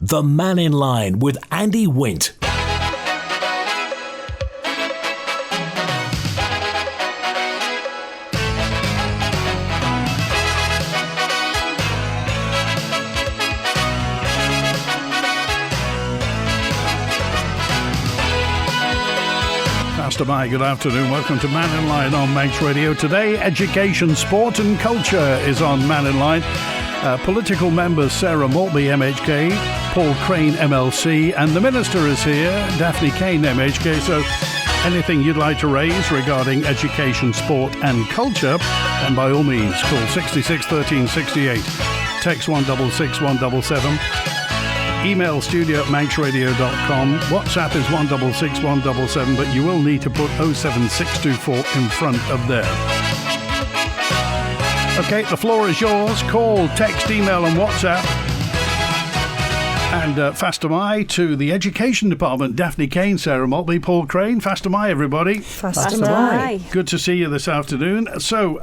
The Mannin Line with Andy Wint. Good afternoon. Welcome to Mannin Line on Manx Radio. Today, education, sport and culture is on Mannin Line. Political members Sara Maltby MHK, Paul Craine MLC, and the Minister is here, Daphne Caine MHK. So anything you'd like to raise regarding education, sport and culture, then by all means call 66 13 68. Text 166 177. Email studio@manxradio.com. WhatsApp is 166 177, but you will need to put 07624 in front of there. Okay, the floor is yours. Call, text, email and WhatsApp. And fast am I to the Education Department. Daphne Caine, Sara Maltby, Paul Craine. Fast am I, everybody. Fast am I. Good to see you this afternoon. So,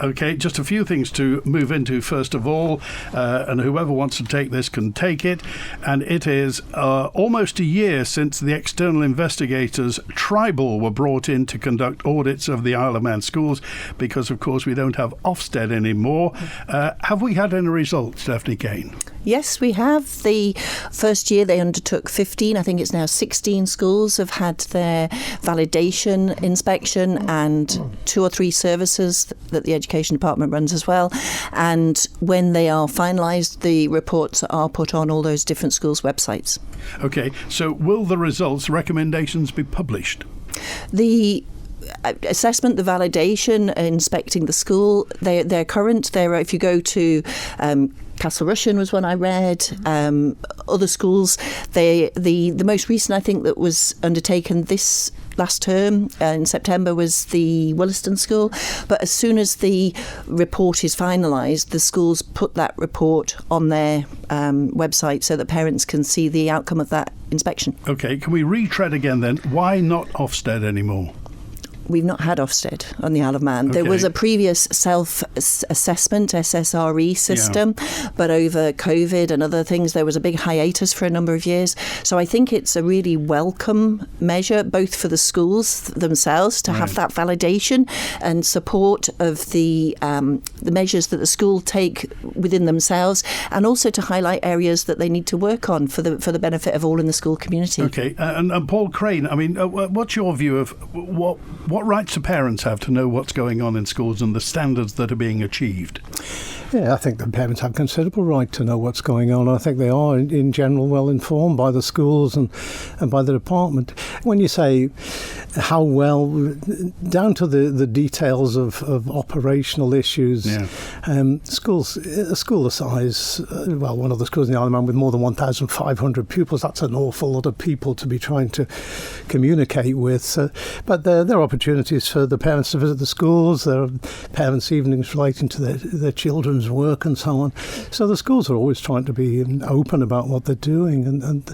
okay, just a few things to move into first of all. And whoever wants to take this can take it. And it is almost a year since the external investigators, Tribal, were brought in to conduct audits of the Isle of Man schools because, of course, we don't have Ofsted anymore. Have we had any results, Daphne Caine? Yes, we have. The first year they undertook 15, I think it's now 16 schools have had their validation inspection, and 2 or 3 services that the Education Department runs as well. And when they are finalised, the reports are put on all those different schools' websites. Okay, so will the results, recommendations be published? The assessment, the validation, inspecting the school, they're current. If you go to Castle Rushen was one I read. Other schools, the most recent I think that was undertaken this last term in September was the Williston School. But as soon as the report is finalised, the schools put that report on their website so that parents can see the outcome of that inspection. Okay, can we retread again then? Why not Ofsted anymore? We've not had Ofsted on the Isle of Man. Okay. There was a previous self-assessment, SSRE system, but over COVID and other things, there was a big hiatus for a number of years. So I think it's a really welcome measure, both for the schools themselves to have that validation and support of the measures that the school take within themselves, and also to highlight areas that they need to work on for the benefit of all in the school community. Okay, and Paul Craine, I mean, what's your view of what rights do parents have to know what's going on in schools and the standards that are being achieved? Yeah, I think the parents have considerable right to know what's going on. I think they are, in general, well informed by the schools and by the department. When you say how well, down to the details of operational issues, schools, a school the size, one of the schools in the Isle of Man with more than 1,500 pupils, that's an awful lot of people to be trying to communicate with. But there are opportunities for the parents to visit the schools. There are parents' evenings relating to their children's work and so on. So the schools are always trying to be open about what they're doing, and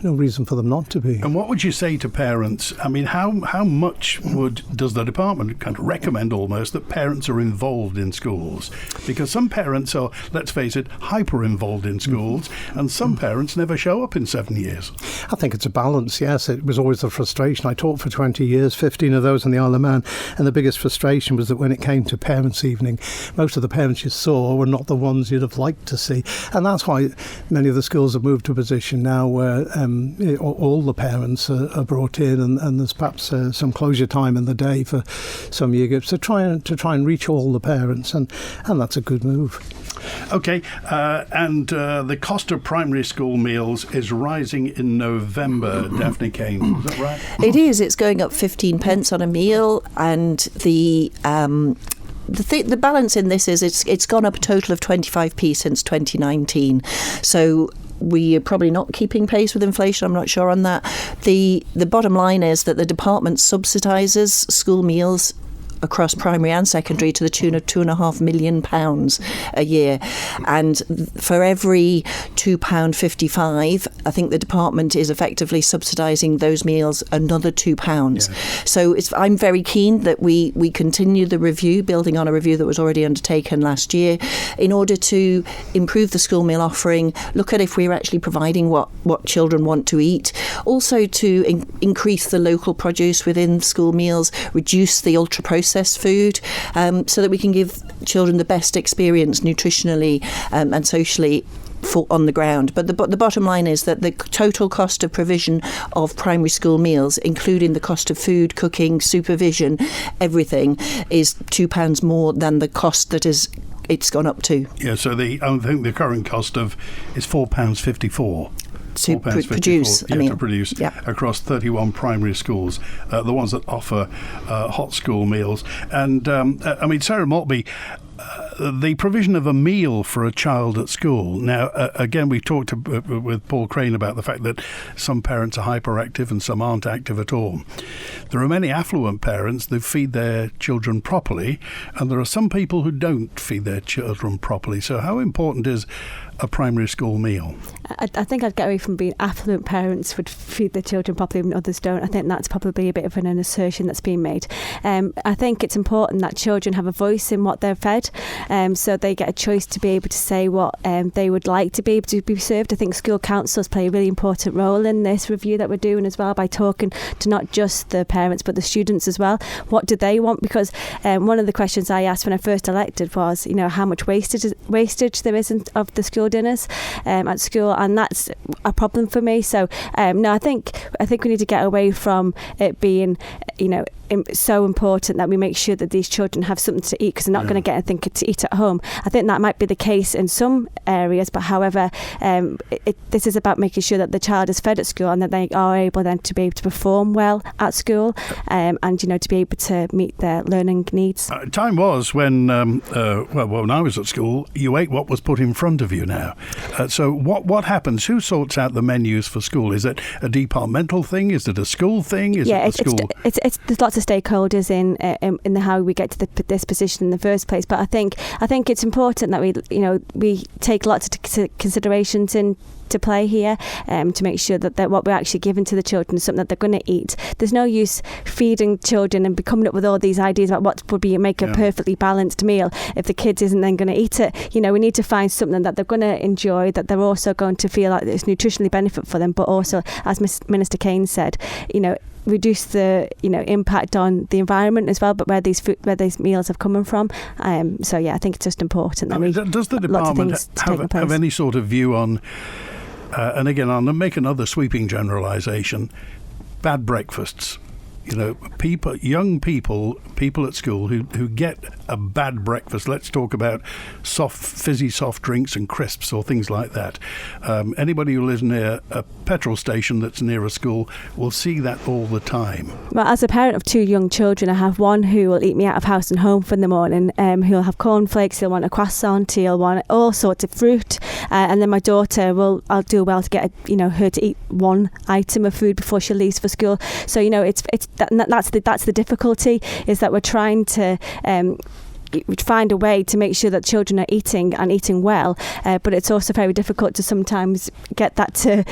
no reason for them not to be. And what would you say to parents? I mean, how much does the department kind of recommend almost that parents are involved in schools? Because some parents are, let's face it, hyper involved in schools, and some parents never show up in 7 years. I think it's a balance, yes. It was always a frustration. I taught for 20 years, 15 of those on the Isle of Man, and the biggest frustration was that when it came to parents' evening, most of the parents you saw were not the ones you'd have liked to see. And that's why many of the schools have moved to a position now where all the parents are brought in, and there's perhaps some closure time in the day for some year groups to try and reach all the parents, and that's a good move. Okay, and the cost of primary school meals is rising in November, Daphne Caine, is that right? It is. It's going up 15 pence on a meal, and the balance in this is it's gone up a total of 25p since 2019. So we are probably not keeping pace with inflation. I'm not sure on that. The bottom line is that the department subsidises school meals across primary and secondary to the tune of £2.5 million a year. And for every £2.55 I think the department is effectively subsidising those meals another £2. Yeah. So I'm very keen that we continue the review, building on a review that was already undertaken last year, in order to improve the school meal offering, look at if we're actually providing what children want to eat, also to increase the local produce within school meals, reduce the ultra-processed food, so that we can give children the best experience nutritionally and socially on the ground. But the bottom line is that the total cost of provision of primary school meals, including the cost of food, cooking, supervision, everything, is £2 more than the cost that it's gone up to. Yeah, so I think the current cost is £4.54. To produce to produce across 31 primary schools, the ones that offer hot school meals. And Sara Maltby, the provision of a meal for a child at school. Now, again, we've talked with Paul Craine about the fact that some parents are hyperactive and some aren't active at all. There are many affluent parents that feed their children properly, and there are some people who don't feed their children properly. So how important is a primary school meal? I think I'd get away from being affluent parents would feed their children properly and others don't. I think that's probably a bit of an assertion that's being made. I think it's important that children have a voice in what they're fed, so they get a choice to be able to say what they would like to be able to be served. I think school councils play a really important role in this review that we're doing as well, by talking to not just the parents but the students as well. What do they want? Because one of the questions I asked when I first elected was, how much wastage there is of the school dinners at school, and that's a problem for me. So no, I think we need to get away from it being so important that we make sure that these children have something to eat, because they're not going to get anything to eat at home. I think that might be the case in some areas, but however, this is about making sure that the child is fed at school and that they are able then to be able to perform well at school, and to be able to meet their learning needs. Time was when when I was at school, you ate what was put in front of you now. So what happens? Who sorts out the menus for school? Is it a departmental thing? Is it a school thing? There's lots of stakeholders in how we get to this position in the first place. But I think it's important that we take lots of considerations into play here, to make sure that what we're actually giving to the children is something that they're going to eat. There's no use feeding children and coming up with all these ideas about what would make a perfectly balanced meal if the kids isn't then going to eat it. We need to find something that they're going to enjoy, that they're also going to feel like it's nutritionally benefit for them, but also, as Minister Caine said, reduce the impact on the environment as well, but where these meals have come from. I think it's just important that does the department have any sort of view on, and again, I'll make another sweeping generalisation, bad breakfasts? Young people at school who get a bad breakfast. Let's talk about fizzy soft drinks and crisps or things like that. Anybody who lives near a petrol station that's near a school will see that all the time. Well, as a parent of 2 young children, I have one who will eat me out of house and home for the morning. Who'll have cornflakes, he'll want a croissant, he'll want all sorts of fruit, and then my daughter I'll do well to get her to eat one item of food before she leaves for school. So that's the difficulty, is that we're trying to find a way to make sure that children are eating and eating well, but it's also very difficult to sometimes get that to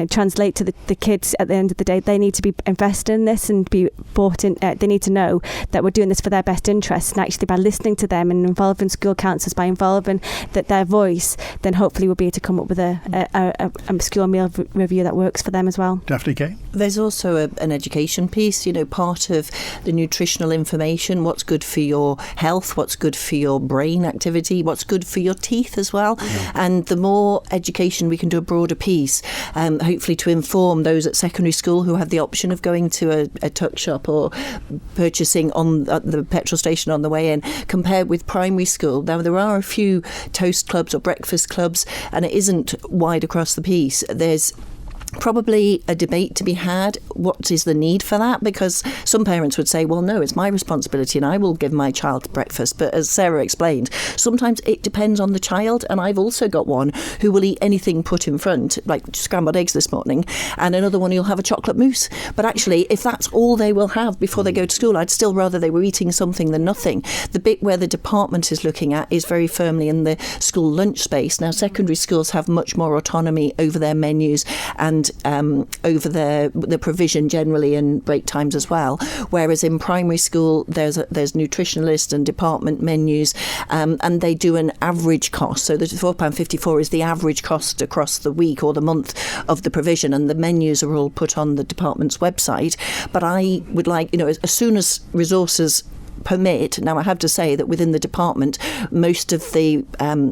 translate to the kids. At the end of the day, they need to be invested in this and be bought in. They need to know that we're doing this for their best interests, and actually by listening to them and involving school councils, by involving their voice, then hopefully we'll be able to come up with a school meal review that works for them as well. Daphne Caine? There's also an education piece, part of the nutritional information, what's good for your health, what's good for your brain activity, what's good for your teeth as well. And the more education we can do, a broader piece, hopefully to inform those at secondary school who have the option of going to a tuck shop or purchasing at the petrol station on the way in, compared with primary school. Now, there are a few toast clubs or breakfast clubs, and it isn't wide across the piece. There's Probably a debate to be had. What is the need for that? Because some parents would say, well, no, it's my responsibility and I will give my child breakfast. But as Sarah explained, sometimes it depends on the child. And I've also got one who will eat anything put in front, like scrambled eggs this morning, and another one who'll have a chocolate mousse. But actually, if that's all they will have before they go to school, I'd still rather they were eating something than nothing. The bit where the department is looking at is very firmly in the school lunch space. Now, secondary schools have much more autonomy over their menus and over the provision generally and break times as well. Whereas in primary school, there's nutritionalists and department menus, and they do an average cost. So the £4.54 is the average cost across the week or the month of the provision, and the menus are all put on the department's website. But I would like, as soon as resources permit. Now, I have to say that within the department, most of the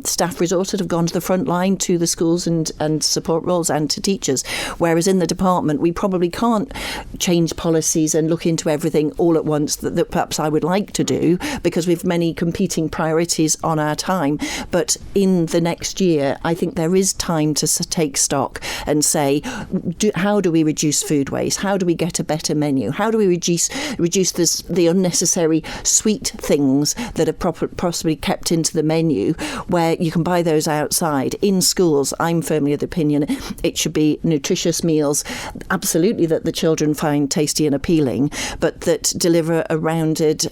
staff resources have gone to the front line, to the schools and support roles and to teachers, whereas in the department we probably can't change policies and look into everything all at once that perhaps I would like to do, because we've many competing priorities on our time. But in the next year, I think there is time to take stock and say, how do we reduce food waste? How do we get a better menu? How do we reduce the unnecessary sweet things that are possibly kept into the menu, where you can buy those outside? In schools, I'm firmly of the opinion it should be nutritious meals, absolutely, that the children find tasty and appealing, but that deliver a rounded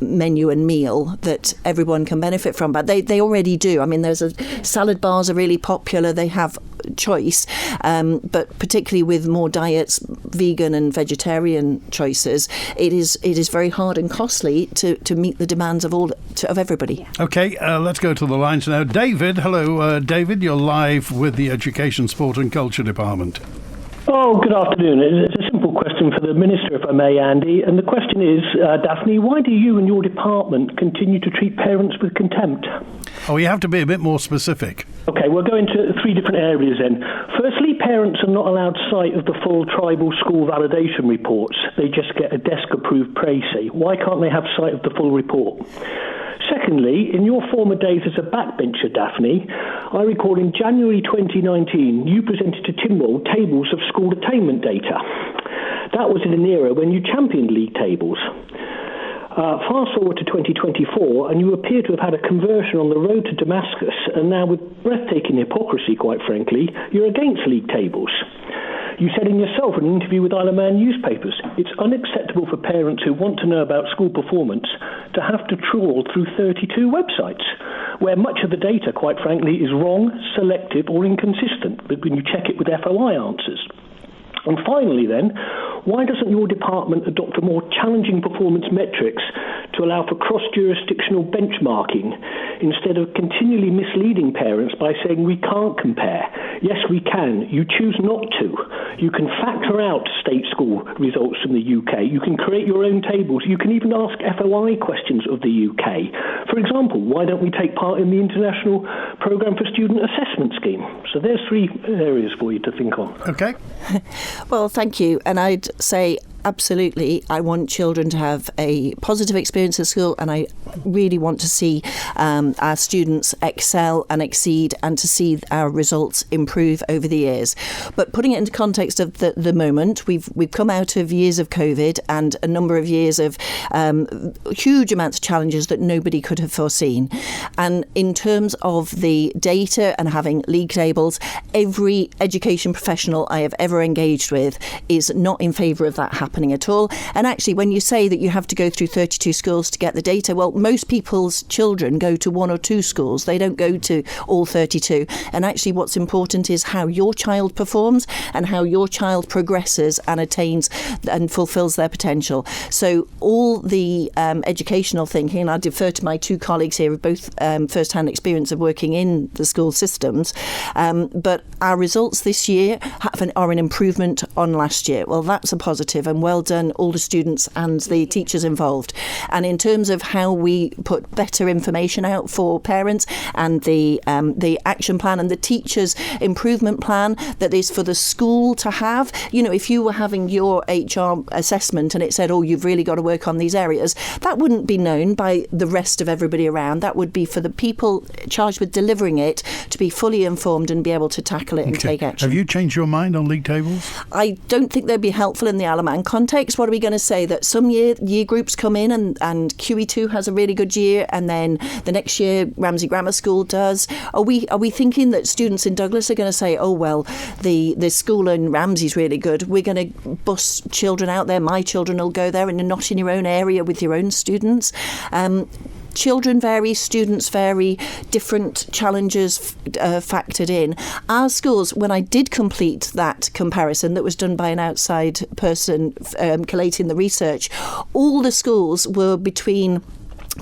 menu and meal that everyone can benefit from. But they already do. I mean, salad bars are really popular. They have choice, but particularly with more diets, vegan and vegetarian choices, it is very hard and costly to meet the demands of everybody. Okay, let's go to the lines now. David, hello, David. You're live with the Education, Sport and Culture Department. Oh, good afternoon. It's a simple question for the Minister, if I may, Andy. And the question is, Daphne, why do you and your department continue to treat parents with contempt? Oh, you have to be a bit more specific. Okay, we'll go into 3 different areas then. Firstly, parents are not allowed sight of the full tribal school validation reports. They just get a desk-approved précis. Why can't they have sight of the full report? Secondly, in your former days as a backbencher, Daphne, I recall in January 2019, you presented to Timwell tables of school attainment data. That was in an era when you championed league tables. Fast forward to 2024, and you appear to have had a conversion on the road to Damascus, and now, with breathtaking hypocrisy, quite frankly, you're against league tables. You said in yourself in an interview with Isle of Man newspapers, it's unacceptable for parents who want to know about school performance to have to trawl through 32 websites, where much of the data, quite frankly, is wrong, selective or inconsistent when you check it with FOI answers. And finally then, why doesn't your department adopt a more challenging performance metrics to allow for cross-jurisdictional benchmarking instead of continually misleading parents by saying we can't compare? Yes, we can. You choose not to. You can factor out state school results from the UK. You can create your own tables. You can even ask FOI questions of the UK. For example, why don't we take part in the International Programme for Student Assessment Scheme? So there's 3 areas for you to think on. Okay. Well, thank you. And I'd say absolutely, I want children to have a positive experience at school, and I really want to see our students excel and exceed, and to see our results improve over the years. But putting it into context of the moment, we've come out of years of COVID and a number of years of huge amounts of challenges that nobody could have foreseen. And in terms of the data and having league tables, every education professional I have ever engaged with is not in favour of that happening at all. And actually, when you say that you have to go through 32 schools to get the data, well, most people's children go to 1 or 2 schools. They don't go to all 32. And actually, what's important is how your child performs and how your child progresses and attains and fulfills their potential. So all the educational thinking, and I defer to my 2 colleagues here with both first-hand experience of working in the school systems, but our results this year are an improvement on last year. Well, that's a positive, and and well done all the students and the teachers involved. And in terms of how we put better information out for parents and the action plan and the teachers' improvement plan that is for the school to have, if you were having your HR assessment and it said, oh, you've really got to work on these areas, that wouldn't be known by the rest of everybody around. That would be for the people charged with delivering it to be fully informed and be able to tackle it and take action. Have you changed your mind on league tables? I don't think they'd be helpful in the Isle of Man context. What are we going to say? That some year groups come in and QE2 has a really good year, and then the next year Ramsey Grammar School does? Are we thinking that students in Douglas are going to say, oh, well, the school in Ramsey's really good, we're going to bus children out there, my children will go there, and you're not in your own area with your own students? Children vary, students vary, different challenges factored in. Our schools, when I did complete that comparison that was done by an outside person collating the research, all the schools were between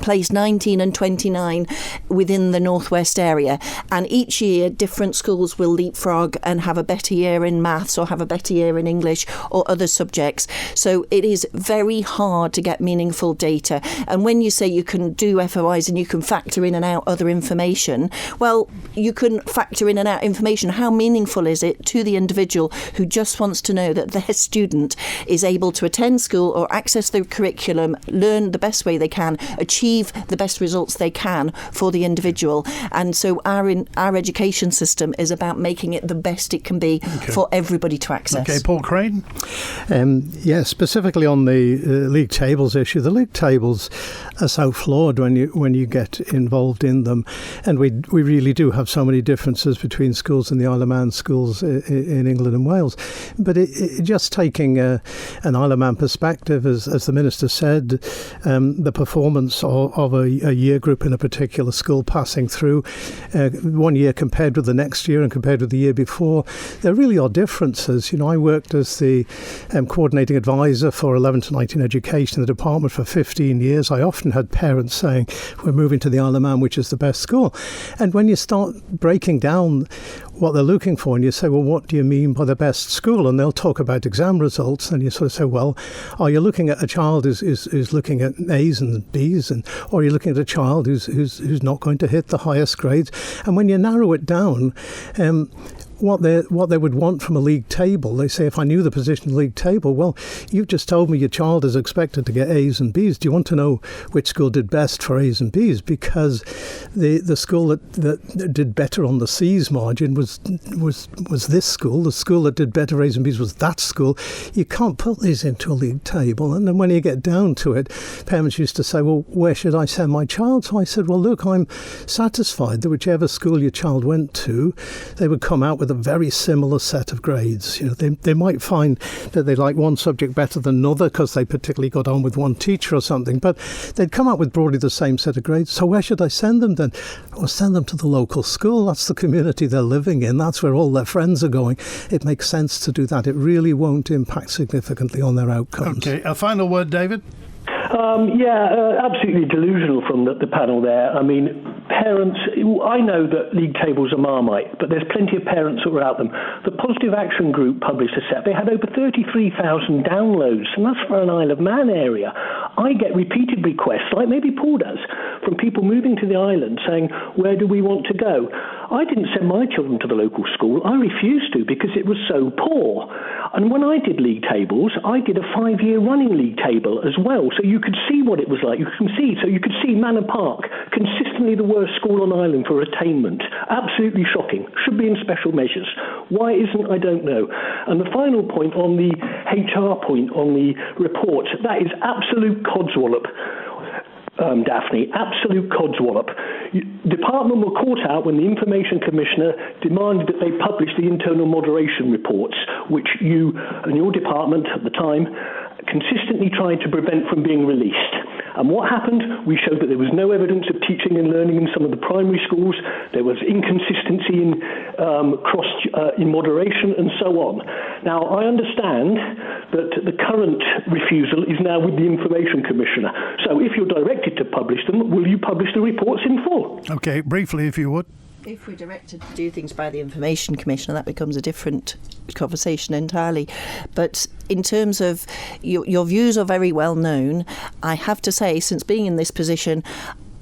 place 19 and 29 within the northwest area, and each year different schools will leapfrog and have a better year in maths or have a better year in English or other subjects. So it is very hard to get meaningful data, and when you say you can do FOIs and you can factor in and out other information, well, you can factor in and out information. How meaningful is it to the individual who just wants to know that their student is able to attend school or access the curriculum, learn the best way they can, achieve the best results they can for the individual? And so our education system is about making it the best it can be for everybody to access. Okay, Paul Craine? Specifically on the league tables issue, the league tables are so flawed when you get involved in them, and we really do have so many differences between schools in the Isle of Man, schools in England and Wales. But just taking an Isle of Man perspective, as the Minister said, the performance of a year group in a particular school passing through 1 year compared with the next year and compared with the year before, there really are differences. I worked as the coordinating advisor for 11 to 19 education in the department for 15 years. I often had parents saying, we're moving to the Isle of Man, which is the best school. And when you start breaking down what they're looking for, and you say, well, what do you mean by the best school? And they'll talk about exam results, and you sort of say, well, are you looking at a child who's looking at A's and B's, or are you looking at a child who's not going to hit the highest grades? And when you narrow it down, what they would want from a league table, they say, if I knew the position of the league table, well, you've just told me your child is expected to get A's and B's. Do you want to know which school did best for A's and B's? Because the school that did better on the C's margin was this school. The school that did better A's and B's was that school. You can't put these into a league table. And then when you get down to it, parents used to say, well, where should I send my child? So I said, well, look, I'm satisfied that whichever school your child went to, they would come out with a very similar set of grades. They might find that they like one subject better than another because they particularly got on with one teacher or something, but they'd come out with broadly the same set of grades. So where should I send them then? Well, send them to the local school. That's the community they're living in. That's where all their friends are going. It makes sense to do that. It really won't impact significantly on their outcomes. Okay, a final word, David? Absolutely delusional from the panel there. I mean, parents, I know that league tables are Marmite, but there's plenty of parents who are out them. The Positive Action Group published a set. They had over 33,000 downloads, and that's for an Isle of Man area. I get repeated requests, like maybe Paul does, from people moving to the island saying, where do we want to go? I didn't send my children to the local school. I refused to because it was so poor. And when I did league tables, I did a 5-year running league table as well. So you could see what it was like. You could see Manor Park, consistently the worst school on island for attainment. Absolutely shocking. Should be in special measures. Why isn't, I don't know. And the final point on the HR point on the report, that is absolute codswallop. Daphne, absolute codswallop. Department were caught out when the Information Commissioner demanded that they publish the internal moderation reports, which you and your department at the time consistently tried to prevent from being released. And what happened? We showed that there was no evidence of teaching and learning in some of the primary schools. There was inconsistency in in moderation and so on. Now, I understand that the current refusal is now with the Information Commissioner. So if you're directed to publish them, will you publish the reports in full? Okay, briefly, if you would. If we're directed to do things by the Information Commissioner, that becomes a different conversation entirely. But in terms of your views are very well known. I have to say, since being in this position,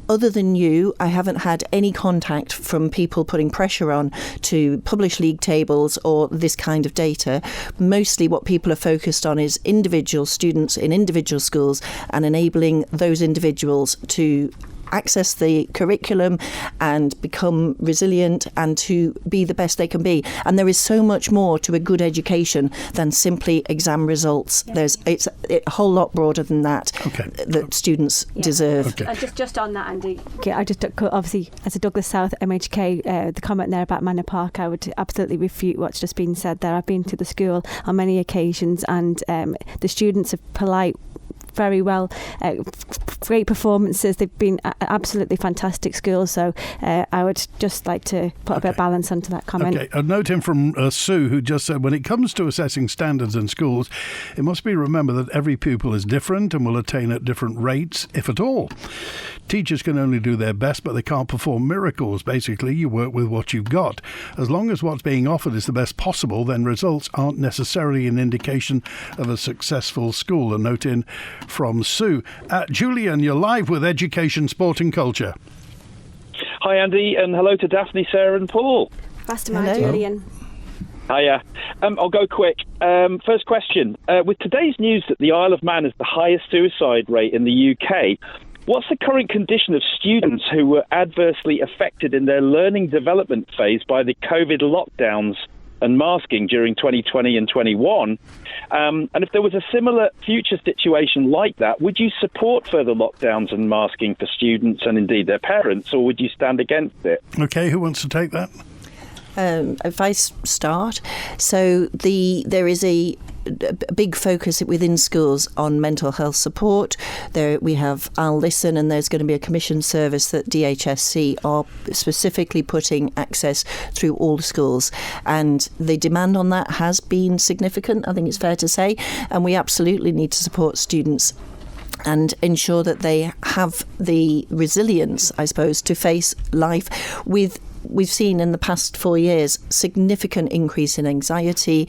other than you, I haven't had any contact from people putting pressure on to publish league tables or this kind of data. Mostly what people are focused on is individual students in individual schools and enabling those individuals to access the curriculum and become resilient and to be the best they can be. And there is so much more to a good education than simply exam results. It's a whole lot broader than that that students deserve. Okay. Just on that, Andy, I just obviously as a Douglas South MHK, the comment there about Manor Park, I would absolutely refute what's just been said there. I've been to the school on many occasions, and the students are polite, very well, great performances. They've been absolutely fantastic schools. So I would just like to put a bit of balance onto that comment. Okay, a note in from Sue, who just said, when it comes to assessing standards in schools, it must be remembered that every pupil is different and will attain at different rates, if at all. Teachers can only do their best, but they can't perform miracles. Basically, you work with what you've got. As long as what's being offered is the best possible, then results aren't necessarily an indication of a successful school. A note in from Sue. Julian, you're live with Education, Sport and Culture. Hi, Andy, and hello to Daphne, Sarah and Paul. Mastermind, Julian. Hiya. I'll go quick. First question. With today's news that the Isle of Man is the highest suicide rate in the UK, what's the current condition of students who were adversely affected in their learning development phase by the COVID lockdowns and masking during 2020 and 21? And if there was a similar future situation like that, would you support further lockdowns and masking for students and indeed their parents, or would you stand against it? Okay, who wants to take that? If I start, so there is a big focus within schools on mental health support. There we have I'll Listen, and there's going to be a commission service that DHSC are specifically putting access through all schools, and the demand on that has been significant, I think it's fair to say, and we absolutely need to support students and ensure that they have the resilience, I suppose, to face life with. We've seen in the past 4 years significant increase in anxiety,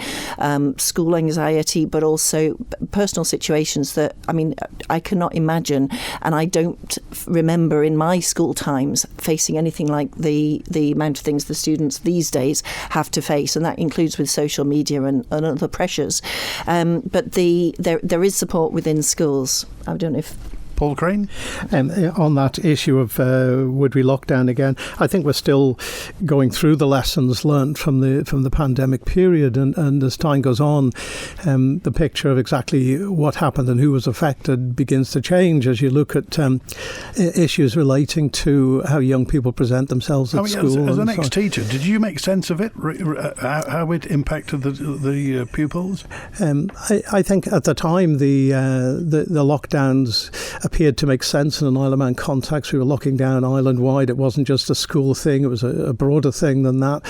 school anxiety, but also personal situations that, I mean, I cannot imagine, and I don't remember in my school times facing anything like the amount of things the students these days have to face, and that includes with social media and other pressures. But there is support within schools. I don't know if... Paul Craine? On that issue of would we lock down again, I think we're still going through the lessons learnt from the pandemic period, and as time goes on, the picture of exactly what happened and who was affected begins to change as you look at issues relating to how young people present themselves at school. As an ex-teacher, did you make sense of it? How it impacted the pupils? I think at the time the lockdowns appeared to make sense in an Isle of Man context. We were locking down island-wide. It wasn't just a school thing. It was a broader thing than that.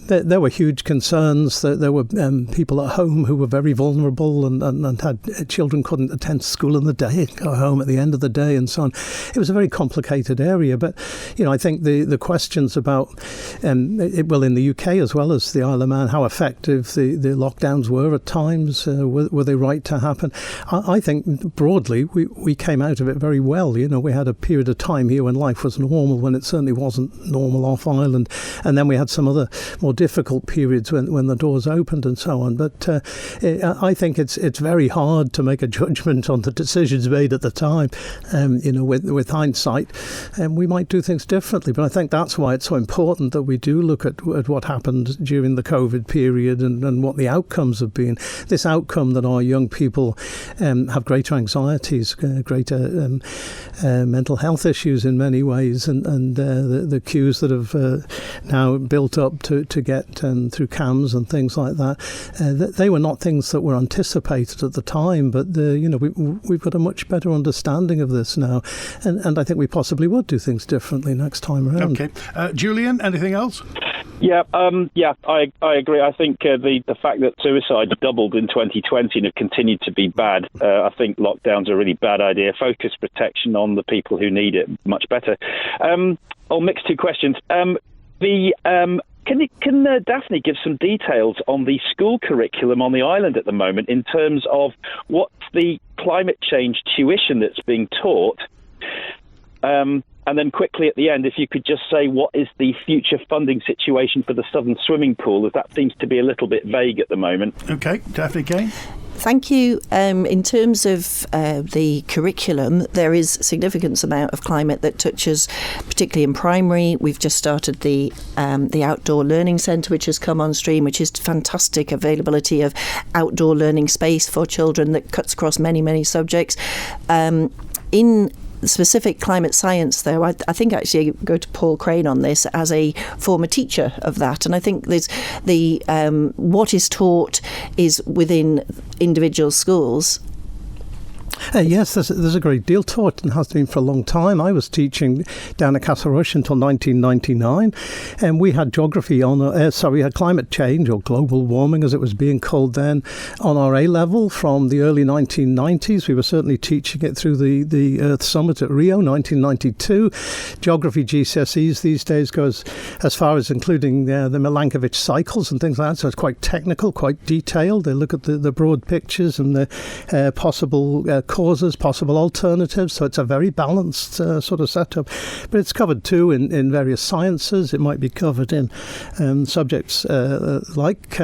There were huge concerns. There were people at home who were very vulnerable and had children couldn't attend school in the day, go home at the end of the day and so on. It was a very complicated area. But, I think the questions about, in the UK as well as the Isle of Man, how effective the lockdowns were at times, were they right to happen? I think broadly we came out of it very well. We had a period of time here when life was normal, when it certainly wasn't normal off island, and then we had some other more difficult periods when the doors opened and so on. But I think it's very hard to make a judgment on the decisions made at the time. With hindsight, we might do things differently. But I think that's why it's so important that we do look at what happened during the COVID period and what the outcomes have been. This outcome that our young people have greater anxieties, greater mental health issues in many ways, and the queues that have now built up to get through CAMS and things like that, they were not things that were anticipated at the time, but we've got a much better understanding of this now, and I think we possibly would do things differently next time around. Okay. Julian, anything else? Yeah, I agree. I think the fact that suicide doubled in 2020 and have continued to be bad, I think lockdowns are a really bad idea. Focus protection on the people who need it much better. I'll mix two questions. Can Daphne give some details on the school curriculum on the island at the moment in terms of what's the climate change tuition that's being taught? And then quickly at the end, if you could just say what is the future funding situation for the Southern Swimming Pool, as that seems to be a little bit vague at the moment. OK, Daphne Caine. Thank you. In terms of the curriculum, there is a significant amount of climate that touches, particularly in primary. We've just started the Outdoor Learning Centre, which has come on stream, which is fantastic availability of outdoor learning space for children that cuts across many, many subjects. In specific climate science, though, I think actually I go to Paul Craine on this as a former teacher of that, and I think there's what is taught is within individual schools. Yes, there's a great deal taught and has been for a long time. I was teaching down at Castlerush until 1999, and we had geography on, we had climate change or global warming as it was being called then on our A level from the early 1990s. We were certainly teaching it through the Earth Summit at Rio, 1992. Geography GCSEs these days goes as far as including the Milankovitch cycles and things like that, so it's quite technical, quite detailed. They look at the broad pictures and the possible causes, possible alternatives, so it's a very balanced sort of setup. But it's covered too in various sciences. It might be covered in subjects like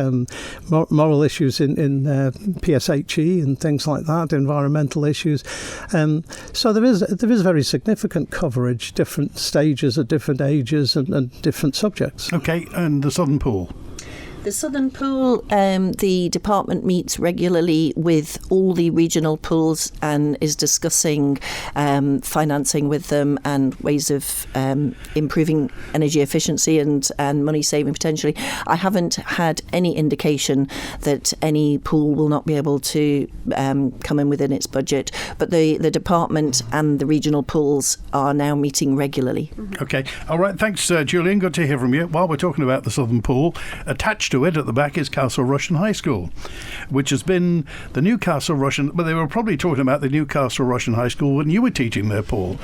moral issues in PSHE and things like that, environmental issues. So there is very significant coverage, different stages at different ages and different subjects. OK, and the Southern Pool? The Southern Pool, the department meets regularly with all the regional pools and is discussing financing with them and ways of improving energy efficiency and money saving potentially. I haven't had any indication that any pool will not be able to come in within its budget, but the department and the regional pools are now meeting regularly. OK. All right. Thanks, Julian. Good to hear from you. While we're talking about the Southern Pool, attached to it at the back is Castle Rushen High School, which has been the Newcastle Rushen, but they were probably talking about the Newcastle Rushen High School when you were teaching there, Paul.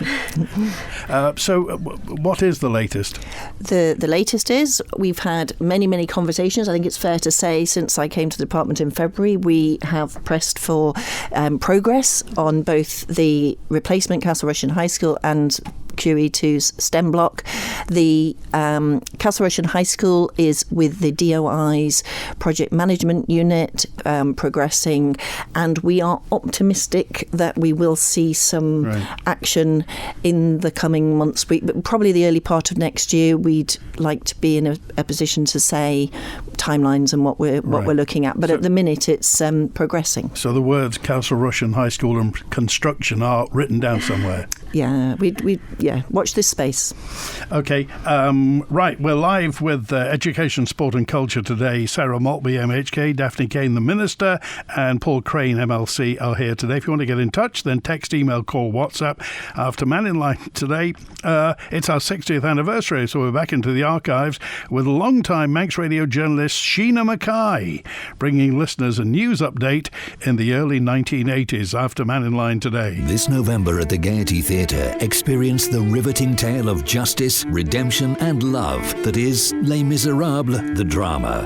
So what is the latest? The latest is we've had many conversations. I think it's fair to say since I came to the department in February, we have pressed for progress on both the replacement Castle Rushen High School and QE2's STEM block. The Castle Rushen High School is with the DOI's project management unit progressing, and we are optimistic that we will see some action in the coming months. Probably the early part of next year, we'd like to be in a position to say timelines and what we're looking at. But at the minute, it's progressing. So the words Castle Rushen High School and construction are written down somewhere. Yeah, watch this space. OK, right, we're live with Education, Sport and Culture today. Sara Maltby, MHK, Daphne Caine, the Minister, and Paul Craine, MLC, are here today. If you want to get in touch, then text, email, call, WhatsApp. After Mannin Line today, it's our 60th anniversary, so we're back into the archives with long-time Manx Radio journalist Sheena Mackay, bringing listeners a news update in the early 1980s after Mannin Line today. This November at the Gaiety Theatre, experience the riveting tale of justice, redemption and love that is Les Miserables, the drama.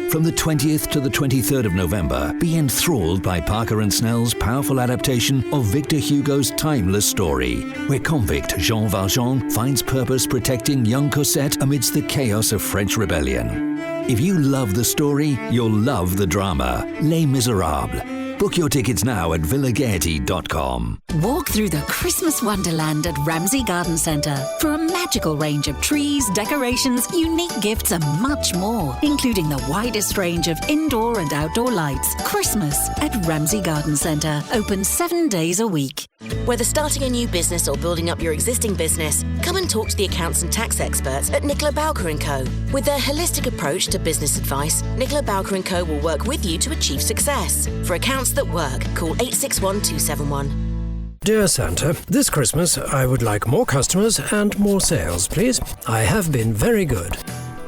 From the 20th to the 23rd of November, be enthralled by Parker and Snell's powerful adaptation of Victor Hugo's timeless story, where convict Jean Valjean finds purpose protecting young Cosette amidst the chaos of French rebellion. If you love the story, you'll love the drama. Les Miserables. Book your tickets now at villagaiety.com. Walk through the Christmas wonderland at Ramsey Garden Centre for a magical range of trees, decorations, unique gifts and much more, including the widest range of indoor and outdoor lights. Christmas at Ramsey Garden Centre, open 7 days a week. Whether starting a new business or building up your existing business, come and talk to the accounts and tax experts at Nicola Bowker & Co. With their holistic approach to business advice, Nicola Bowker & Co. will work with you to achieve success. For accounts that work, call 861 271. Dear Santa, this Christmas I would like more customers and more sales, please. I have been very good.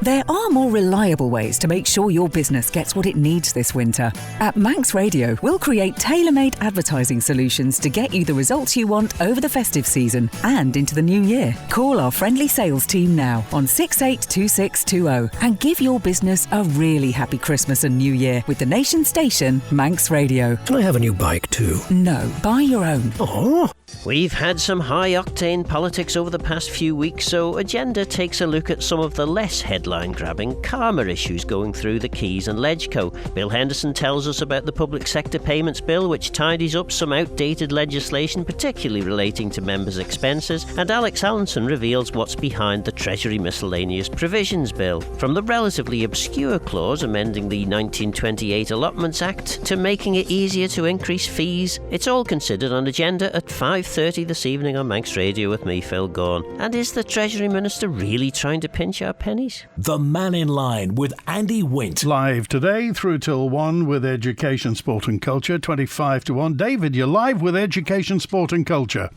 There are more reliable ways to make sure your business gets what it needs this winter. At Manx Radio, we'll create tailor-made advertising solutions to get you the results you want over the festive season and into the new year. Call our friendly sales team now on 682620 and give your business a really happy Christmas and New Year with the nation station Manx Radio. Can I have a new bike too? No, buy your own. Oh. We've had some high-octane politics over the past few weeks, so Agenda takes a look at some of the less headline-grabbing karma issues going through the Keys and Ledgeco. Bill Henderson tells us about the Public Sector Payments Bill, which tidies up some outdated legislation, particularly relating to members' expenses, and Alex Allinson reveals what's behind the Treasury Miscellaneous Provisions Bill. From the relatively obscure clause amending the 1928 Allotments Act to making it easier to increase fees, it's all considered on Agenda at 5:30 this evening on Manx Radio with me, Phil Gaughan. And is the Treasury Minister really trying to pinch our pennies? The Mannin Line with Andy Wint. Live today through till 1 with Education, Sport and Culture, 25 to 1. David, you're live with Education, Sport and Culture.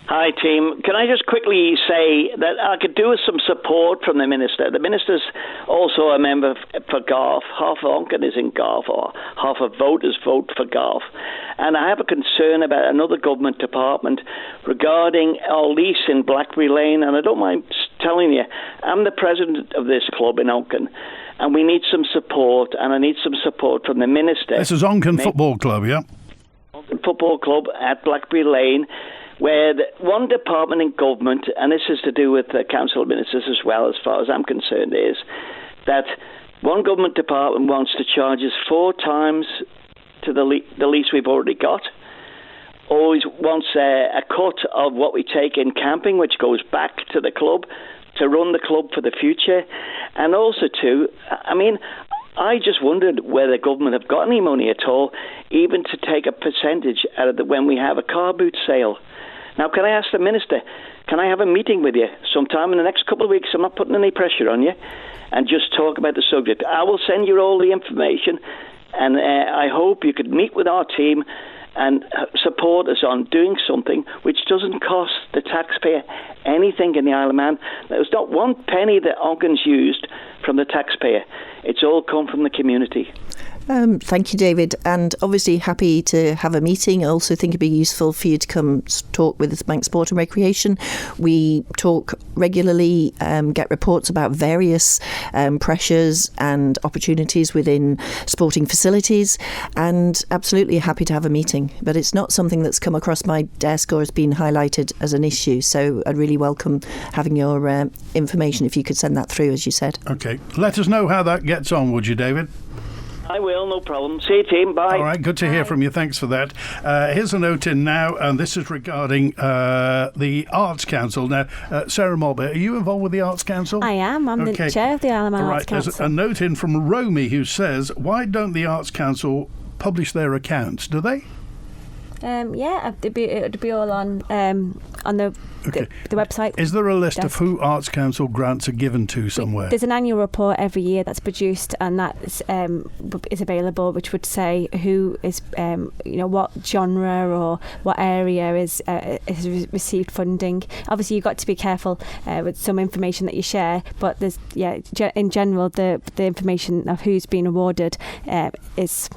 Hi, team. Can I just quickly say that I could do with some support from the Minister. The Minister's also a member for Garth. Half of Onken is in Garth, or half of voters vote for Garth. And I have a concern about another government department regarding our lease in Blackberry Lane. And I don't mind telling you, I'm the president of this club in Onken, and we need some support, and I need some support from the Minister. This is Onken Football Club, yeah? Onken Football Club at Blackberry Lane, where one department in government, and this is to do with the council ministers as well, as far as I'm concerned, is that one government department wants to charge us 4 times to the lease we've already got, always wants a cut of what we take in camping, which goes back to the club to run the club for the future, and also I just wondered whether the government have got any money at all, even to take a percentage out of when we have a car boot sale. Now, can I ask the Minister, can I have a meeting with you sometime in the next couple of weeks? I'm not putting any pressure on you, and just talk about the subject. I will send you all the information, and I hope you could meet with our team and support us on doing something which doesn't cost the taxpayer anything in the Isle of Man. There's not one penny that Onken's used from the taxpayer. It's all come from the community. Thank you, David, and obviously happy to have a meeting. I also think it'd be useful for you to come talk with Manx Sport and Recreation. We talk regularly, get reports about various pressures and opportunities within sporting facilities, and absolutely happy to have a meeting. But it's not something that's come across my desk or has been highlighted as an issue, so I'd really welcome having your information if you could send that through, as you said. OK. Let us know how that gets on, would you, David? I will, no problem. See you, team. Bye. All right, good to hear from you. Thanks for that. Here's a note in now, and this is regarding the Arts Council. Now, Sara Maltby, are you involved with the Arts Council? I am. I'm the chair of the Isle of Man Arts Council. There's a note in from Romy who says, why don't the Arts Council publish their accounts? Do they? Yeah, it'd be all on the website. Is there a list of who Arts Council grants are given to somewhere? There's an annual report every year that's produced, and that is available, which would say who is, what genre or what area has received funding. Obviously, you've got to be careful with some information that you share, but there's in general the information of who's been awarded is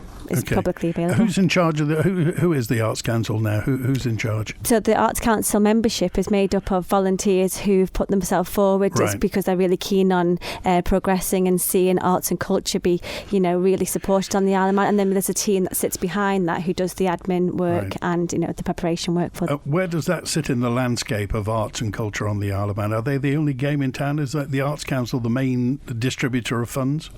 publicly available. Who's in charge of who is the Arts Council now? Who's in charge? So the Arts Council membership is made up of volunteers who've put themselves forward just because they're really keen on progressing and seeing arts and culture be, really supported on the Isle of Man. And then there's a team that sits behind that who does the admin work and, the preparation work for them. Where does that sit in the landscape of arts and culture on the Isle of Man? Are they the only game in town? Is that the Arts Council the main distributor of funds?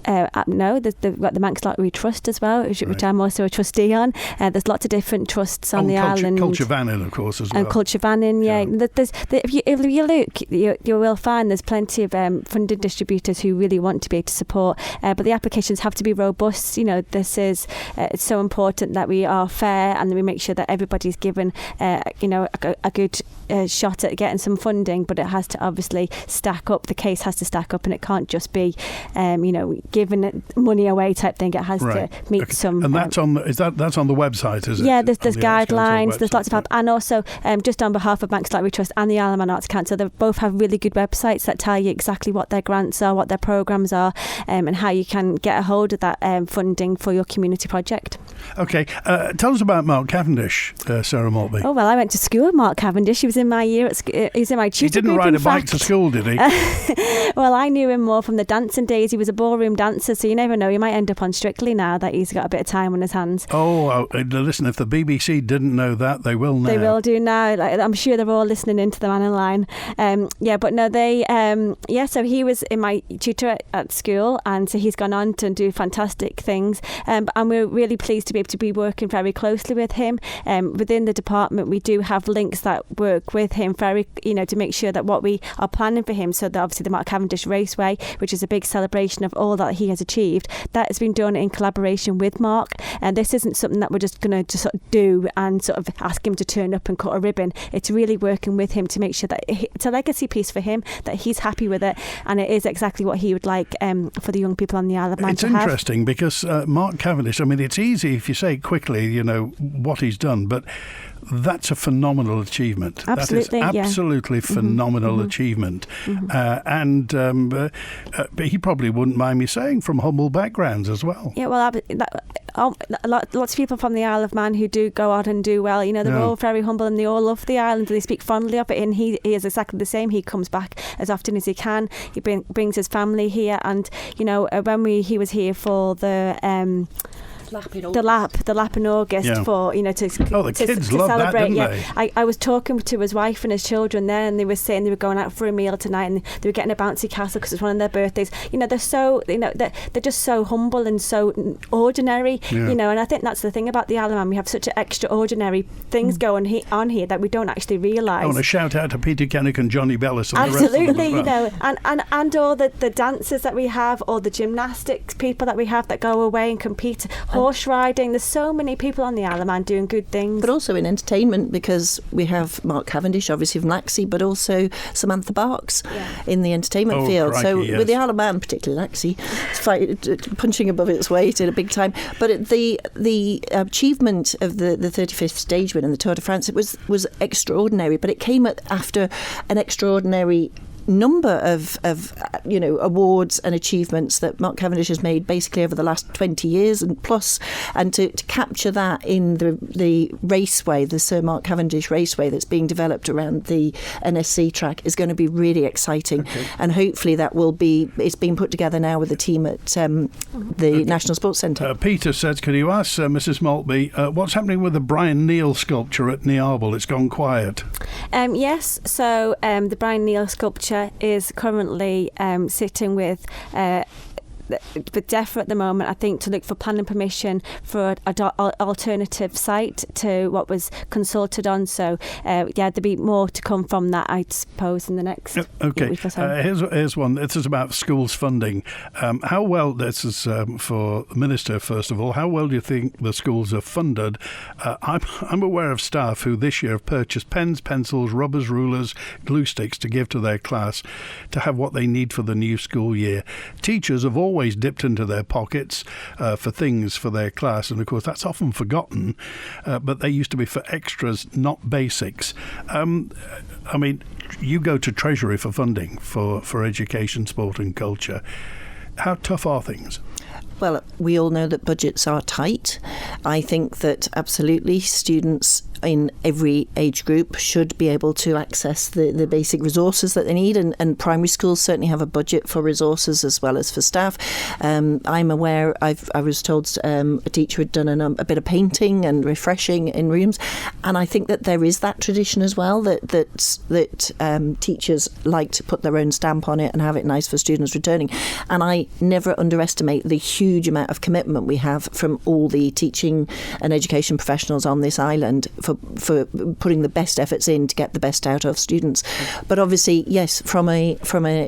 No, they've got the Manx Lottery Trust as well, which I'm also a trustee on. There's lots of different trusts on the island. Culture Vannin, of course, as well. And Culture Vannin, if you look, you will find there's plenty of funding distributors who really want to be able to support, but the applications have to be robust. This is it's so important that we are fair and that we make sure that everybody's given a good shot at getting some funding, but it has to obviously stack up. The case has to stack up, and it can't just be giving money away type thing. It has to meet some. And that's on that's on the website, is it? Yeah, there's guidelines. There's lots of help. And also, just on behalf of Manx Library Trust and the Isle of Man Arts Council, they both have really good websites that tell you exactly what their grants are, what their programmes are, and how you can get a hold of that funding for your community project. Okay, tell us about Mark Cavendish, Sara Maltby. Oh, well, I went to school with Mark Cavendish. He was in my year he was in my tutor group. He didn't ride a bike to school, did he? Well, I knew him more from the dancing days. He was a ballroom dancer, so you never know. He might end up on Strictly now that he's got a bit of time on his hands. Oh, listen, if the BBC didn't know that, they will now. They will do now. Like, I'm sure they're all listening into the Mannin Line. So he was in my tutor at school, and so he's gone on to do fantastic things. And we're really pleased to be able to be working very closely with him. Within the department, we do have links that work with him to make sure that what we are planning for him, so that obviously the Mark Cavendish Raceway, which is a big celebration of all that he has achieved, that has been done in collaboration with Mark. And this isn't something that we're just going to sort of do and sort of ask him to turn up and cut a ribbon. It's really working with him to make sure that it's a legacy piece for him, that he's happy with it, and it is exactly what he would like for the young people on the Isle of Man to have. It's interesting because Mark Cavendish, I mean, it's easy if you say quickly, what he's done, but that's a phenomenal achievement. Absolutely, that is absolutely phenomenal achievement. And he probably wouldn't mind me saying from humble backgrounds as well. Yeah, well, lots of people from the Isle of Man who do go out and do well, they're all very humble and they all love the island. They speak fondly of it, and he is exactly the same. He comes back as often as he can. He brings his family here, and when he was here for the lap in August for the kids loved celebrate. That, didn't they? I was talking to his wife and his children there, and they were saying they were going out for a meal tonight, and they were getting a bouncy castle because it's one of their birthdays. They're so they're just so humble and so ordinary. And I think that's the thing about the Isle of Man. We have such extraordinary things going on here that we don't actually realise. I want to shout out to Peter Kennick and Johnny Bellis and absolutely, the rest of them as well. and all the dancers that we have, all the gymnastics people that we have that go away and compete. Horse riding. There's so many people on the Isle of Man doing good things. But also in entertainment, because we have Mark Cavendish, obviously from Laxey, but also Samantha Barks in the entertainment field. Crikey, with the Isle of Man, particularly Laxey, it's punching above its weight in a big time. But the achievement of the 35th stage win in the Tour de France, it was extraordinary, but it came after an extraordinary number of awards and achievements that Mark Cavendish has made basically over the last 20 years and plus, and to capture that in the raceway, the Sir Mark Cavendish Raceway that's being developed around the NSC track is going to be really exciting. And hopefully it's being put together now with the team at the National Sports Centre. Peter says, can you ask Mrs. Maltby what's happening with the Brian Neal sculpture at Niarble? It's gone quiet. Yes, so the Brian Neal sculpture is currently sitting with DEFRA at the moment, I think, to look for planning permission for an alternative site to what was consulted on. So, there'll be more to come from that, I suppose, in the next week or so. Here's one. This is about schools funding. How well, this is for the Minister, first of all, how well do you think the schools are funded? I'm aware of staff who this year have purchased pens, pencils, rubbers, rulers, glue sticks to give to their class to have what they need for the new school year. Teachers have always dipped into their pockets for things for their class, and of course that's often forgotten, but they used to be for extras, not basics. I mean, you go to Treasury for funding for education, sport and culture. How tough are things? Well, we all know that budgets are tight. I think that absolutely students in every age group should be able to access the basic resources that they need, and primary schools certainly have a budget for resources as well as for staff. I'm aware, I was told a teacher had done a bit of painting and refreshing in rooms, and I think that there is that tradition as well, that teachers like to put their own stamp on it and have it nice for students returning. And I never underestimate the huge amount of commitment we have from all the teaching and education professionals on this island for putting the best efforts in to get the best out of students. But obviously, yes, from a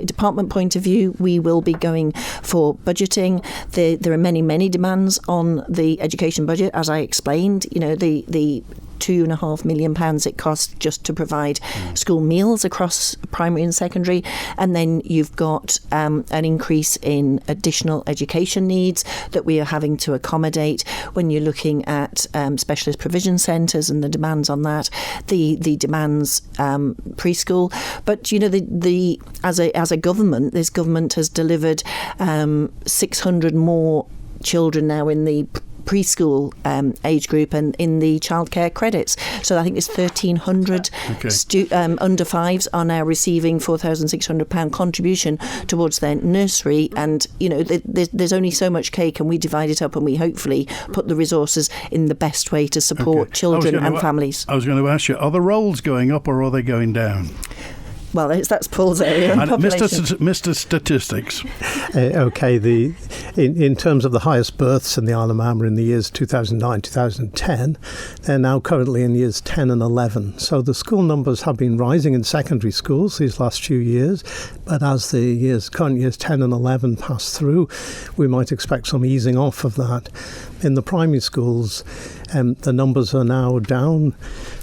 department point of view, we will be going for budgeting. There are many demands on the education budget, as I explained. The £2.5 million it costs just to provide school meals across primary and secondary. And then you've got an increase in additional education needs that we are having to accommodate when you're looking at specialist provision centres and the demands on that, the demands preschool. But, you know, as a government, this government has delivered 600 more children now in the preschool age group and in the childcare credits. So I think it's 1,300 under fives are now receiving £4,600 contribution towards their nursery. And, you know, there's only so much cake, and we divide it up and we hopefully put the resources in the best way to support children and families. I was going to ask you, are the rolls going up or are they going down? Well, that's Paul's area. Mr. Statistics. In terms of the highest births in the Isle of Man were in the years 2009, 2010. They're now currently in years 10 and 11. So the school numbers have been rising in secondary schools these last few years. But as the current years 10 and 11 pass through, we might expect some easing off of that. In the primary schools, the numbers are now down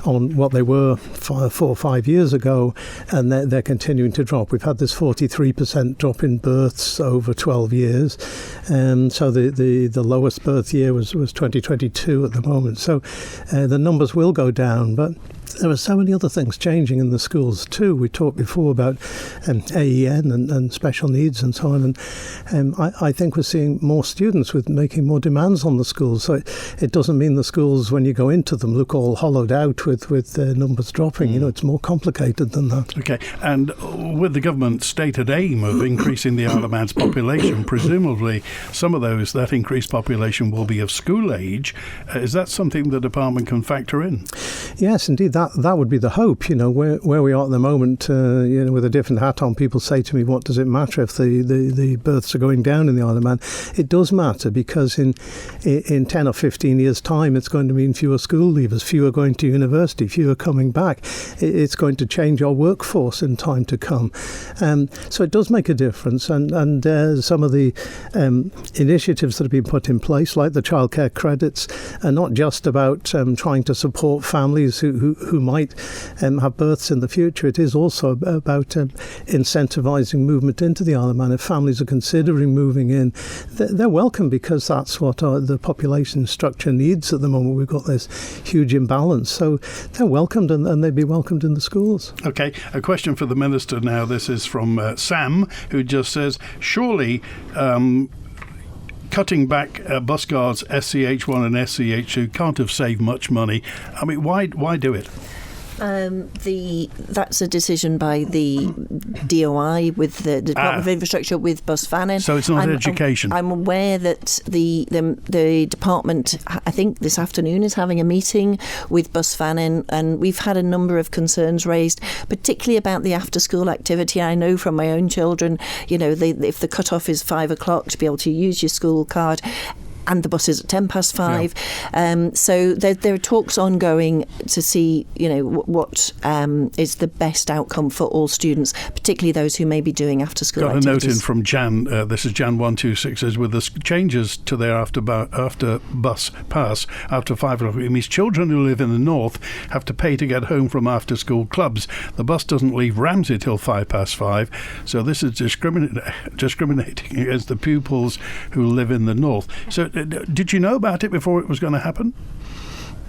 on what they were 4 or 5 years ago, and they're continuing to drop. We've had this 43% drop in births over 12 years. So the lowest birth year was 2022 at the moment. So the numbers will go down, but there are so many other things changing in the schools too. We talked before about AEN and special needs and so on. And I think we're seeing more students with making more demands on the schools. So it doesn't mean the schools, when you go into them, look all hollowed out with the numbers dropping. You know, it's more complicated than that. Okay, and with the government's stated aim of increasing the Isle of Man's population, presumably some of that increased population will be of school age. Is that something the department can factor in? Yes, indeed. That would be the hope. You know, where we are at the moment, you know, with a different hat on, people say to me, what does it matter if the births are going down in the Isle of Man? It does matter, because in 10 or 15 years' time, it's going to mean fewer school leavers, fewer going to university, fewer coming back. It's going to change our workforce in time to come. So it does make a difference. And some of the initiatives that have been put in place, like the childcare credits, are not just about trying to support families who might have births in the future. It is also about incentivising movement into the Isle of Man. If families are considering moving in, they're welcome, because that's what the population structure needs at the moment. We've got this huge imbalance. So they're welcomed, and they'd be welcomed in the schools. OK, a question for the Minister now. This is from Sam, who just says, surely cutting back bus guards SCH1 and SCH2 can't have saved much money. I mean, why do it? That's a decision by the DOI with the Department of Infrastructure with bus vanning. So it's not education. I'm aware that the department, I think this afternoon, is having a meeting with bus vanning, and we've had a number of concerns raised, particularly about the after-school activity. I know from my own children, you know, if the cut-off is 5 o'clock to be able to use your school card, and the bus is at 5:10. Yeah. So there are talks ongoing to see, you know, what is the best outcome for all students, particularly those who may be doing after-school activities. Got a note in from Jan. This is Jan 126, says, with the changes to their after bus pass after 5 o'clock, it means children who live in the north have to pay to get home from after-school clubs. The bus doesn't leave Ramsey till 5:05, so this is discriminating against the pupils who live in the north. So did you know about it before it was going to happen?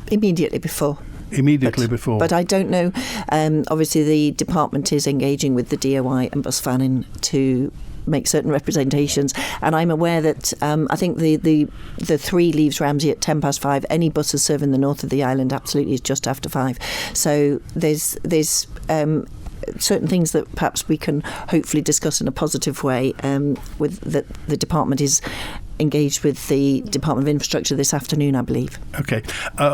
Immediately before. Before. But I don't know. Obviously, the department is engaging with the DOI and bus vanning to make certain representations, and I'm aware that I think the 3 leaves Ramsey at 5:10. Any buses serving the north of the island absolutely is just after 5. So there's certain things that perhaps we can hopefully discuss in a positive way with the department is engaged with the Department of Infrastructure this afternoon, I believe. OK.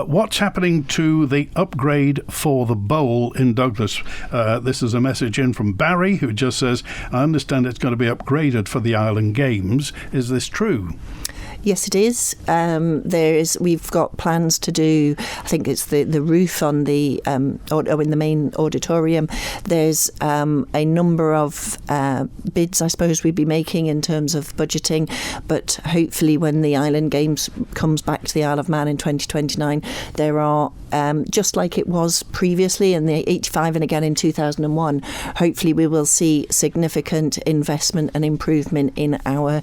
What's happening to the upgrade for the bowl in Douglas? This is a message in from Barry, who just says, I understand it's going to be upgraded for the Island Games. Is this true? Yes, it is. We've got plans to do, I think it's the roof on the or in the main auditorium. There's a number of bids, I suppose, we'd be making in terms of budgeting, but hopefully when the Island Games comes back to the Isle of Man in 2029, there are, just like it was previously in the 85 and again in 2001, hopefully we will see significant investment and improvement in our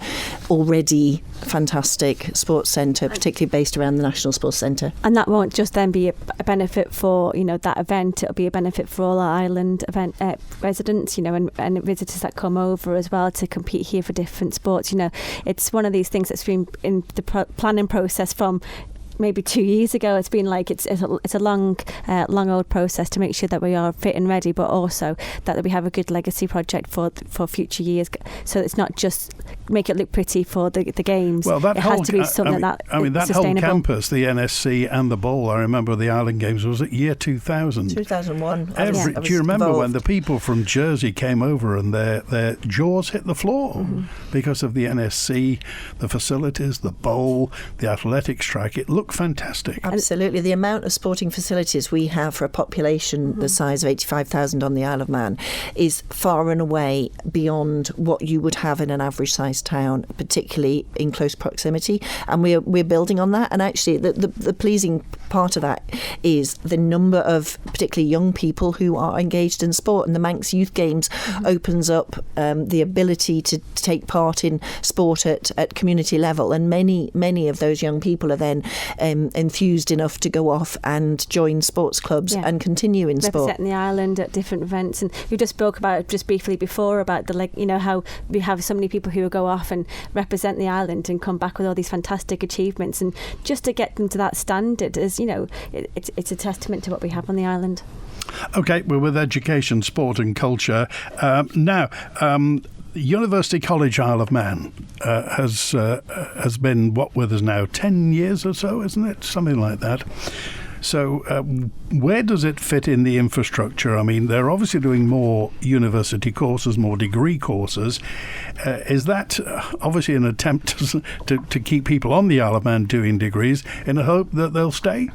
already fantastic sports centre, particularly based around the National Sports Centre. And that won't just then be a benefit for, that event, it'll be a benefit for all our island event residents, and visitors that come over as well to compete here for different sports. It's one of these things that's been in the planning process from maybe 2 years ago. It's been like it's a long old process to make sure that we are fit and ready, but also that we have a good legacy project for future years. So it's not just make it look pretty for the games. Well, that it has to be something that whole campus, the NSC and the Bowl. I remember the Island Games was at year 2000. 2001. Do you remember when the people from Jersey came over and their jaws hit the floor because of the NSC, the facilities, the Bowl, the athletics track? It looked fantastic. Absolutely. The amount of sporting facilities we have for a population the size of 85,000 on the Isle of Man is far and away beyond what you would have in an average sized town, particularly in close proximity. And we're building on that. And actually the pleasing part of that is the number of particularly young people who are engaged in sport. And the Manx Youth Games opens up the ability to take part in sport at community level. And many of those young people are then enthused enough to go off and join sports clubs and continue in sport. Representing the island at different events. And you just spoke about just briefly before about how we have so many people who go off and represent the island and come back with all these fantastic achievements, and just to get them to that standard is, it's a testament to what we have on the island. Okay, we're with education, sport and culture. University College Isle of Man has been with us now 10 years or so, isn't it? Something like that. So where does it fit in the infrastructure? I mean, they're obviously doing more university courses, more degree courses. Is that obviously an attempt to keep people on the Isle of Man doing degrees in the hope that they'll stay?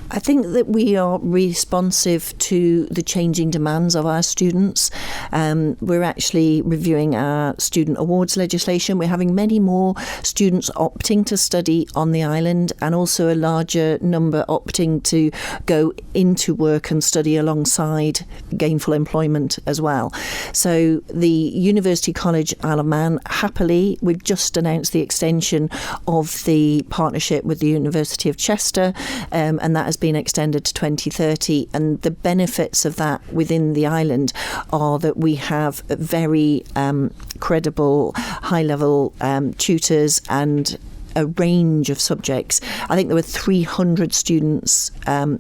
I think that we are responsive to the changing demands of our students. We're actually reviewing our student awards legislation. We're having many more students opting to study on the island, and also a larger number opting to go into work and study alongside gainful employment as well. So the University College Isle of Man, happily, we've just announced the extension of the partnership with the University of Chester, and that has been extended to 2030, and the benefits of that within the island are that we have very credible high-level tutors and a range of subjects. I think there were 300 students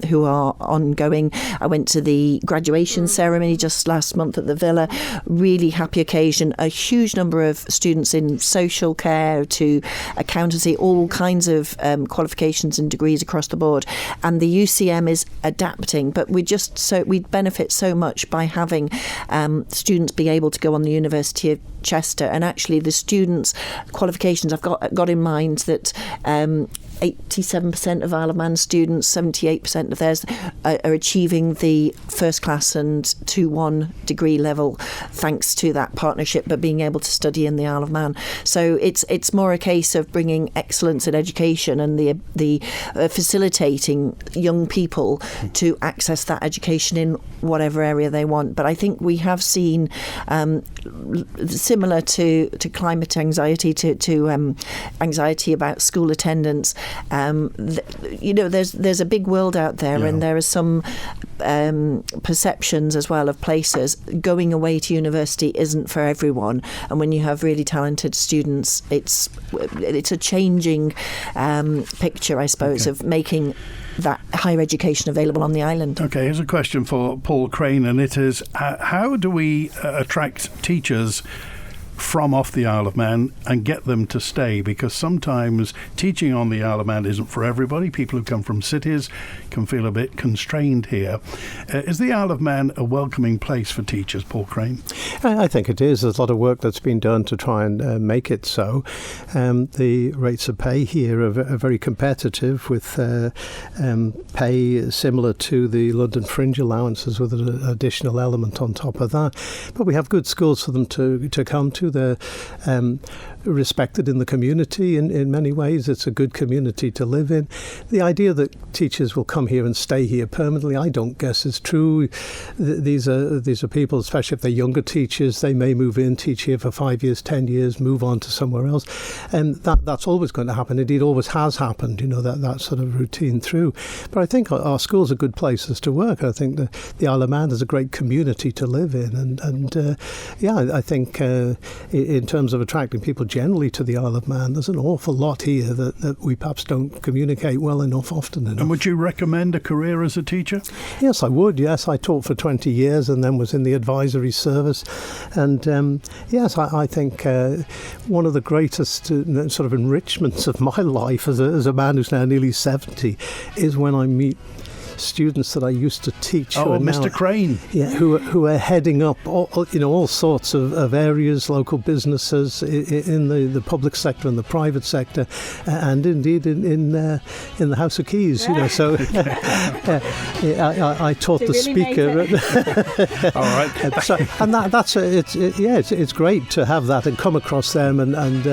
who are ongoing. I went to the graduation ceremony just last month at the Villa. Really happy occasion. A huge number of students in social care to accountancy, all kinds of qualifications and degrees across the board. And the UCM is adapting, but we benefit so much by having students be able to go on the University of Chester. And actually the students' qualifications, I've got in mind that 87% of Isle of Man students, 78% of theirs are achieving the first class and 2-1 degree level thanks to that partnership, but being able to study in the Isle of Man. So it's more a case of bringing excellence in education and the facilitating young people to access that education in whatever area they want. But I think we have seen similar to climate anxiety, to anxiety about school attendance. There's a big world out there, and there are some perceptions as well of places. Going away to university isn't for everyone, and when you have really talented students, it's a changing picture, I suppose, of making that higher education available on the island. Okay, here's a question for Paul Craine, and it is, how do we attract teachers from off the Isle of Man and get them to stay, because sometimes teaching on the Isle of Man isn't for everybody. People who come from cities can feel a bit constrained here. Is the Isle of Man a welcoming place for teachers, Paul Craine? I think it is. There's a lot of work that's been done to try and make it so. The rates of pay here are very competitive, with pay similar to the London Fringe allowances, with an additional element on top of that. But we have good schools for them to come to. They're respected in the community in many ways. It's a good community to live in. The idea that teachers will come here and stay here permanently, I don't guess is true. These are people, especially if they're younger teachers, they may move in, teach here for 5 years, 10 years, move on to somewhere else. And that's always going to happen. Indeed, always has happened, that sort of routine through. But I think our schools are good places to work. I think the Isle of Man is a great community to live in. I think in terms of attracting people generally to the Isle of Man, there's an awful lot here that we perhaps don't communicate well enough, often enough. And would you recommend a career as a teacher? Yes, I would. Yes, I taught for 20 years and then was in the advisory service. And yes, I think one of the greatest sort of enrichments of my life as a man who's now nearly 70 is when I meet students that I used to teach. Oh, Mr. Craine. Yeah, who are heading up all sorts of areas, local businesses in the public sector and the private sector, and indeed in the House of Keys. So I taught the speaker. All right. It's great to have that and come across them and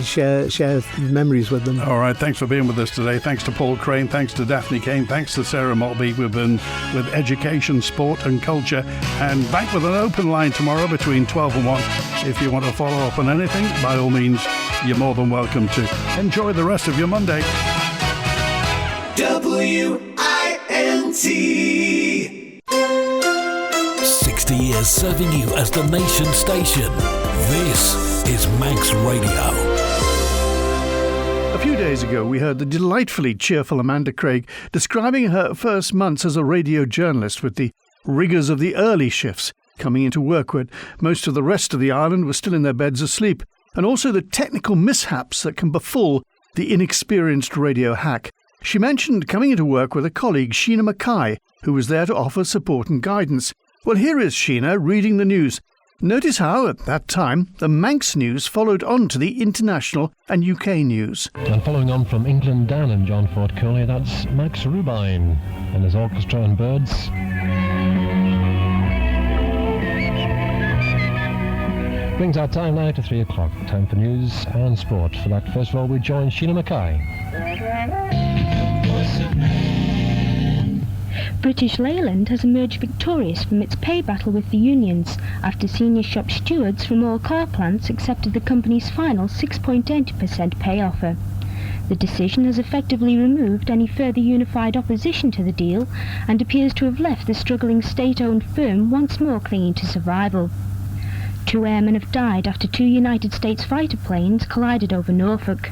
share memories with them. All right. Thanks for being with us today. Thanks to Paul Craine. Thanks to Daphne Caine. Thanks to Sara Maltby. We've been with education, sport and culture, and back with an open line tomorrow between 12 and 1. If you want to follow up on anything, by all means, you're more than welcome to. Enjoy the rest of your Monday. WINT 60 years serving you as the nation station. This is Manx Radio. A few days ago, we heard the delightfully cheerful Amanda Craig describing her first months as a radio journalist, with the rigours of the early shifts coming into work when most of the rest of the island was still in their beds asleep, and also the technical mishaps that can befall the inexperienced radio hack. She mentioned coming into work with a colleague, Sheena Mackay, who was there to offer support and guidance. Well, here is Sheena reading the news. Notice how, at that time, the Manx news followed on to the international and UK news. And following on from England Dan and John Ford Coley, that's Max Rubine and his orchestra and birds. Brings our time now to 3 o'clock. Time for news and sport. For that, first of all, we join Sheena Mackay. British Leyland has emerged victorious from its pay battle with the unions after senior shop stewards from all car plants accepted the company's final 6.8% pay offer. The decision has effectively removed any further unified opposition to the deal and appears to have left the struggling state-owned firm once more clinging to survival. 2 airmen have died after 2 United States fighter planes collided over Norfolk.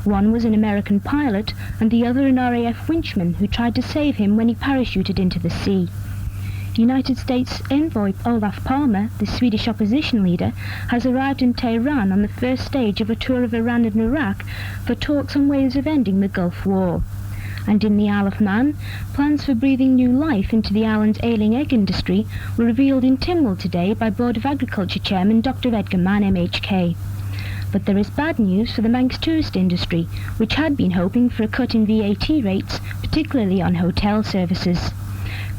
One was an American pilot and the other an RAF winchman who tried to save him when he parachuted into the sea. United States envoy Olaf Palmer, the Swedish opposition leader, has arrived in Tehran on the first stage of a tour of Iran and Iraq for talks on ways of ending the Gulf War. And in the Isle of Man, plans for breathing new life into the island's ailing egg industry were revealed in Tynwald today by Board of Agriculture Chairman Dr. Edgar Mann MHK. But there is bad news for the Manx tourist industry, which had been hoping for a cut in VAT rates, particularly on hotel services.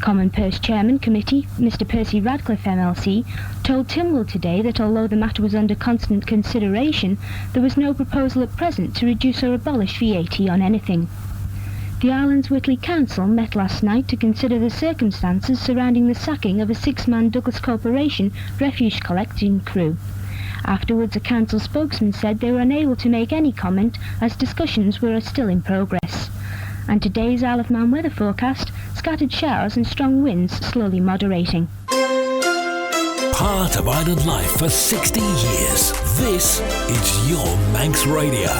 Common Purse Chairman Committee, Mr. Percy Radcliffe MLC, told Tynwald today that although the matter was under constant consideration, there was no proposal at present to reduce or abolish VAT on anything. The island's Whitley Council met last night to consider the circumstances surrounding the sacking of a 6-man Douglas Corporation refuse collecting crew. Afterwards, a council spokesman said they were unable to make any comment as discussions were still in progress. And today's Isle of Man weather forecast, scattered showers and strong winds slowly moderating. Part of island life for 60 years. This is your Manx Radio.